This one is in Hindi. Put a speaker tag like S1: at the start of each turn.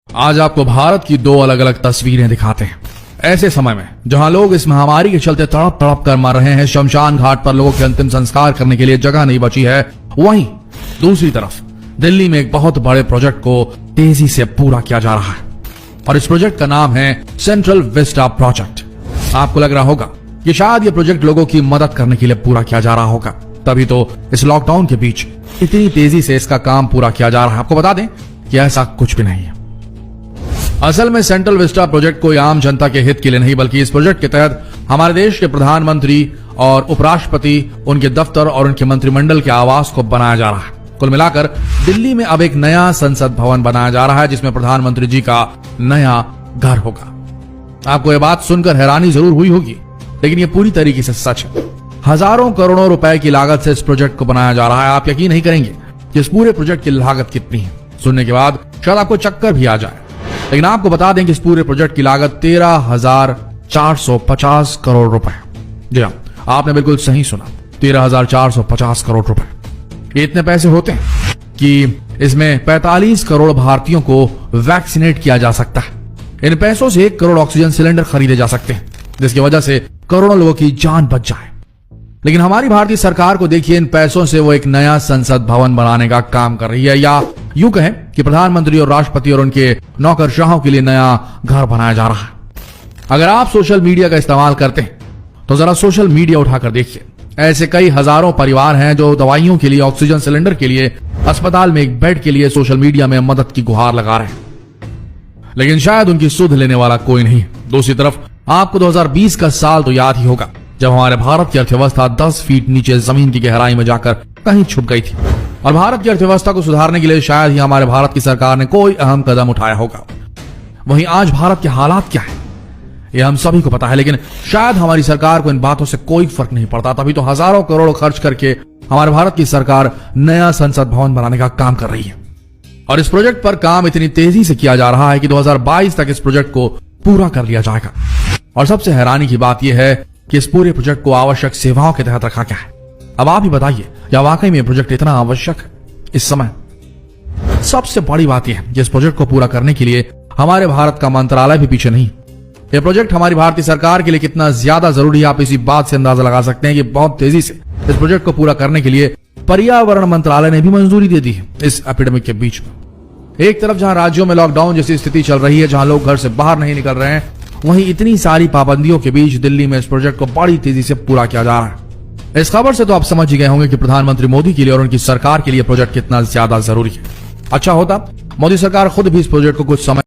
S1: आज आपको भारत की दो अलग अलग तस्वीरें दिखाते हैं। ऐसे समय में जहां लोग इस महामारी के चलते तड़प तड़प कर मर रहे हैं, शमशान घाट पर लोगों के अंतिम संस्कार करने के लिए जगह नहीं बची है, वहीं दूसरी तरफ दिल्ली में एक बहुत बड़े प्रोजेक्ट को तेजी से पूरा किया जा रहा है और इस प्रोजेक्ट का नाम है सेंट्रल विस्टा प्रोजेक्ट। आपको लग रहा होगा कि शायद ये प्रोजेक्ट लोगों की मदद करने के लिए पूरा किया जा रहा होगा, तभी तो इस लॉकडाउन के बीच इतनी तेजी से इसका काम पूरा किया जा रहा है। आपको बता दें कि ऐसा कुछ भी नहीं है। असल में सेंट्रल विस्टा प्रोजेक्ट कोई आम जनता के हित के लिए नहीं, बल्कि इस प्रोजेक्ट के तहत हमारे देश के प्रधानमंत्री और उपराष्ट्रपति, उनके दफ्तर और उनके मंत्रिमंडल के आवास को बनाया जा रहा है। कुल मिलाकर दिल्ली में अब एक नया संसद भवन बनाया जा रहा है जिसमें प्रधानमंत्री जी का नया घर होगा। आपको यह बात सुनकर हैरानी जरूर हुई होगी, लेकिन यह पूरी तरीके से सच है। हजारों करोड़ों रुपए की लागत से इस प्रोजेक्ट को बनाया जा रहा है। आप यकीन नहीं करेंगे कि इस पूरे प्रोजेक्ट की लागत कितनी है। सुनने के बाद शायद आपको चक्कर भी आ जाए, लेकिन आपको बता दें कि इस पूरे प्रोजेक्ट की लागत 13,450 करोड़ रुपए। जी हाँ, आपने बिल्कुल सही सुना, 13,450 करोड़ रुपए। ये इतने पैसे होते हैं कि इसमें 45 करोड़ भारतीयों को वैक्सीनेट किया जा सकता है। इन पैसों से 1 करोड़ ऑक्सीजन सिलेंडर खरीदे जा सकते हैं, जिसकी वजह से करोड़ों लोगों की जान बच जाए। लेकिन हमारी भारतीय सरकार को देखिए, इन पैसों से वो एक नया संसद भवन बनाने का काम कर रही है, या यूं कहें कि प्रधानमंत्री और राष्ट्रपति और उनके नौकरशाहों के लिए नया घर बनाया जा रहा है। अगर आप सोशल मीडिया का इस्तेमाल करते हैं तो जरा सोशल मीडिया उठाकर देखिए। ऐसे कई हजारों परिवार हैं जो दवाइयों के लिए, ऑक्सीजन सिलेंडर के लिए, अस्पताल में एक बेड के लिए सोशल मीडिया में मदद की गुहार लगा रहे हैं, लेकिन शायद उनकी सुध लेने वाला कोई नहीं। दूसरी तरफ आपको 2020 का साल तो याद ही होगा, जब हमारे भारत की अर्थव्यवस्था 10 फीट नीचे जमीन की गहराई में जाकर कहीं छुप गई थी और भारत की अर्थव्यवस्था को सुधारने के लिए शायद ही हमारे भारत की सरकार ने कोई अहम कदम उठाया होगा। वहीं आज भारत के हालात क्या है यह हम सभी को पता है, लेकिन शायद हमारी सरकार को इन बातों से कोई फर्क नहीं पड़ता। तभी तो हजारों करोड़ खर्च करके हमारे भारत की सरकार नया संसद भवन बनाने का काम कर रही है और इस प्रोजेक्ट पर काम इतनी तेजी से किया जा रहा है कि 2022 तक इस प्रोजेक्ट को पूरा कर लिया जाएगा। और सबसे हैरानी की बात यह है कि इस पूरे प्रोजेक्ट को आवश्यक सेवाओं के तहत रखा गया है। अब आप ही बताइए, क्या वाकई में प्रोजेक्ट इतना आवश्यक है इस समय? सबसे बड़ी बात यह है कि इस प्रोजेक्ट को पूरा करने के लिए हमारे भारत का मंत्रालय भी पीछे नहीं। यह प्रोजेक्ट हमारी भारतीय सरकार के लिए कितना ज्यादा जरूरी है, आप इसी बात से अंदाजा लगा सकते हैं कि बहुत तेजी से इस प्रोजेक्ट को पूरा करने के लिए पर्यावरण मंत्रालय ने भी मंजूरी दे दी है। इस एपिडेमिक के बीच में एक तरफ जहां राज्यों में लॉकडाउन जैसी स्थिति चल रही है, जहां लोग घर से बाहर नहीं निकल रहे हैं, वहीं इतनी सारी पाबंदियों के बीच दिल्ली में इस प्रोजेक्ट को बड़ी तेजी से पूरा किया जा रहा है। इस खबर से तो आप समझ ही गए होंगे कि प्रधानमंत्री मोदी के लिए और उनकी सरकार के लिए प्रोजेक्ट कितना ज्यादा जरूरी है। अच्छा होता मोदी सरकार खुद भी इस प्रोजेक्ट को कुछ समय